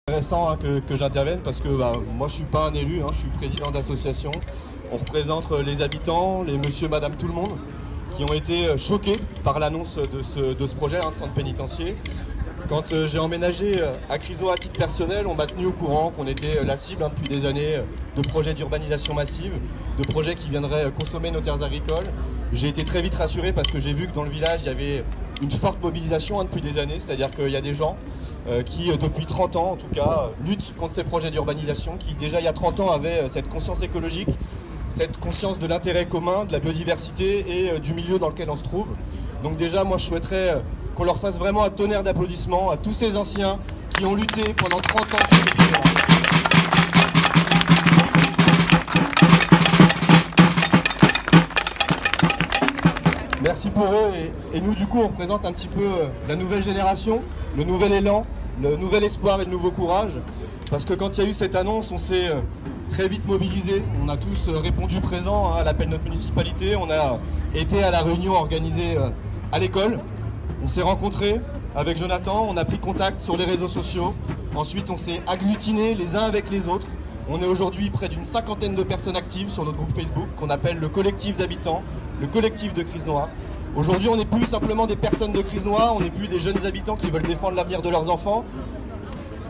Intéressant que j'intervienne parce que moi je suis pas un élu, je suis président d'association. On représente les habitants, les monsieur, madame, tout le monde qui ont été choqués par l'annonce de ce projet de centre pénitentiaire. Quand j'ai emménagé à Crisnoa à titre personnel, on m'a tenu au courant qu'on était la cible depuis des années de projets d'urbanisation massive, de projets qui viendraient consommer nos terres agricoles. J'ai été très vite rassuré parce que j'ai vu que dans le village il y avait une forte mobilisation depuis des années, c'est-à-dire qu'il y a des gens qui depuis 30 ans en tout cas luttent contre ces projets d'urbanisation, qui déjà il y a 30 ans avaient cette conscience écologique, cette conscience de l'intérêt commun, de la biodiversité et du milieu dans lequel on se trouve. Donc déjà moi je souhaiterais qu'on leur fasse vraiment un tonnerre d'applaudissements à tous ces anciens qui ont lutté pendant 30 ans sur ce sujet. Merci pour eux et nous du coup on représente un petit peu la nouvelle génération, le nouvel élan, le nouvel espoir et le nouveau courage. Parce que quand il y a eu cette annonce, on s'est très vite mobilisé, on a tous répondu présent à l'appel de notre municipalité, on a été à la réunion organisée à l'école, on s'est rencontrés avec Jonathan, on a pris contact sur les réseaux sociaux, ensuite on s'est agglutinés les uns avec les autres. On est aujourd'hui près d'une 50aine de personnes actives sur notre groupe Facebook qu'on appelle le collectif d'habitants, le collectif de Crisnoa. Aujourd'hui, on n'est plus simplement des personnes de Crisnoa, on n'est plus des jeunes habitants qui veulent défendre l'avenir de leurs enfants.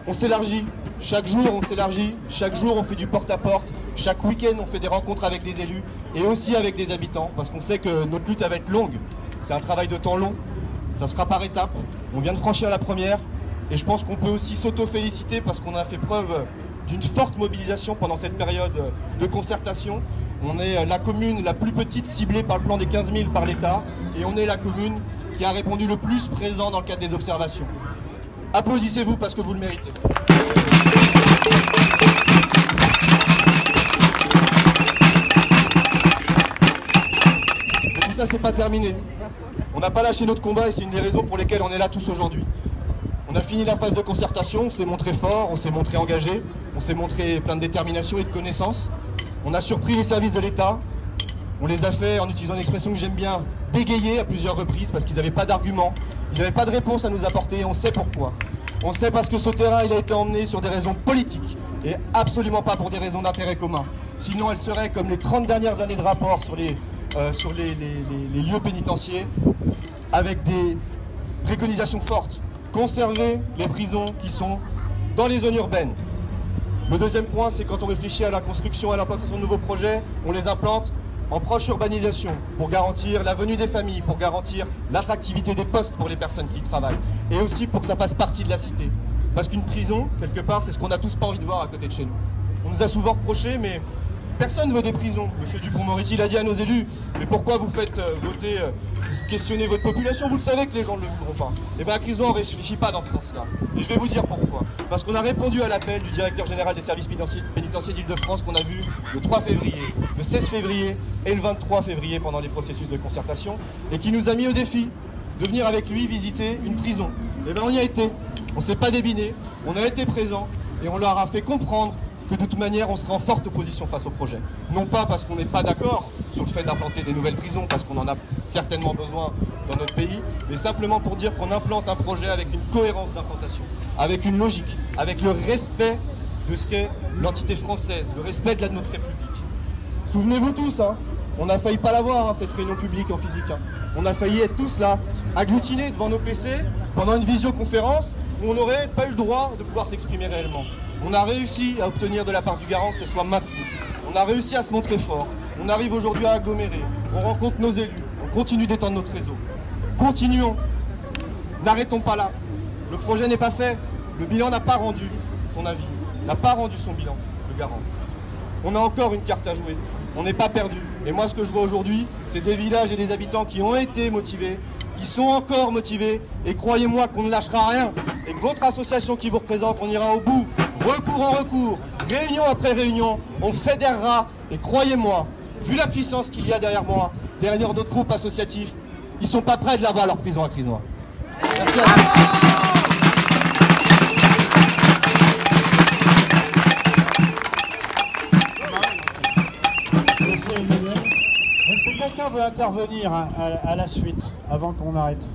On s'élargit, chaque jour on s'élargit, chaque jour on fait du porte-à-porte, chaque week-end on fait des rencontres avec des élus et aussi avec des habitants parce qu'on sait que notre lutte va être longue. C'est un travail de temps long, ça se fera par étapes, on vient de franchir la première et je pense qu'on peut aussi s'auto-féliciter parce qu'on a fait preuve d'une forte mobilisation pendant cette période de concertation. On est la commune la plus petite ciblée par le plan des 15 000 par l'État et on est la commune qui a répondu le plus présent dans le cadre des observations. Applaudissez-vous parce que vous le méritez. Mais tout ça, c'est pas terminé. On n'a pas lâché notre combat et c'est une des raisons pour lesquelles on est là tous aujourd'hui. On a fini la phase de concertation, on s'est montré fort, on s'est montré engagé, on s'est montré plein de détermination et de connaissances. On a surpris les services de l'État, on les a fait en utilisant une expression que j'aime bien, bégayer à plusieurs reprises parce qu'ils n'avaient pas d'arguments, ils n'avaient pas de réponse à nous apporter et on sait pourquoi. On sait parce que ce terrain il a été emmené sur des raisons politiques et absolument pas pour des raisons d'intérêt commun. Sinon elle serait comme les 30 dernières années de rapport sur les lieux pénitentiaires avec des préconisations fortes. Conserver les prisons qui sont dans les zones urbaines. Le deuxième point, c'est quand on réfléchit à la construction et à l'implantation de nouveaux projets, on les implante en proche urbanisation pour garantir la venue des familles, pour garantir l'attractivité des postes pour les personnes qui y travaillent et aussi pour que ça fasse partie de la cité. Parce qu'une prison, quelque part, c'est ce qu'on n'a tous pas envie de voir à côté de chez nous. On nous a souvent reproché, mais personne ne veut des prisons. Monsieur Dupond-Moretti l'a dit à nos élus, mais pourquoi vous faites voter, vous questionnez votre population, vous le savez que les gens ne le voudront pas. Et bien à Crisnoa, on ne réfléchit pas dans ce sens-là. Et je vais vous dire pourquoi. Parce qu'on a répondu à l'appel du directeur général des services pénitentiaires d'Île-de-France qu'on a vu le 3 février, le 16 février et le 23 février pendant les processus de concertation, et qui nous a mis au défi de venir avec lui visiter une prison. Et bien on y a été, on ne s'est pas débiné, on a été présent et on leur a fait comprendre que de toute manière on serait en forte opposition face au projet. Non pas parce qu'on n'est pas d'accord sur le fait d'implanter des nouvelles prisons, parce qu'on en a certainement besoin dans notre pays, mais simplement pour dire qu'on implante un projet avec une cohérence d'implantation, avec une logique, avec le respect de ce qu'est l'entité française, le respect de notre République. Souvenez-vous tous, on a failli pas l'avoir, cette réunion publique en physique. On a failli être tous là, agglutinés devant nos PC, pendant une visioconférence où on n'aurait pas eu le droit de pouvoir s'exprimer réellement. On a réussi à obtenir de la part du garant que ce soit maintenu. On a réussi à se montrer fort. On arrive aujourd'hui à agglomérer. On rencontre nos élus. On continue d'étendre notre réseau. Continuons. N'arrêtons pas là. Le projet n'est pas fait. Le bilan n'a pas rendu son avis. N'a pas rendu son bilan, le garant. On a encore une carte à jouer. On n'est pas perdu. Et moi, ce que je vois aujourd'hui, c'est des villages et des habitants qui ont été motivés, qui sont encore motivés. Et croyez-moi qu'on ne lâchera rien. Et que votre association qui vous représente, on ira au bout. Recours en recours, réunion après réunion, on fédérera. Et croyez-moi, vu la puissance qu'il y a derrière moi, derrière d'autres groupes associatifs, ils ne sont pas prêts de l'avoir leur prison à Crisnoa. Merci à vous. Merci Emmanuel. Est-ce que quelqu'un veut intervenir à la suite, avant qu'on arrête ?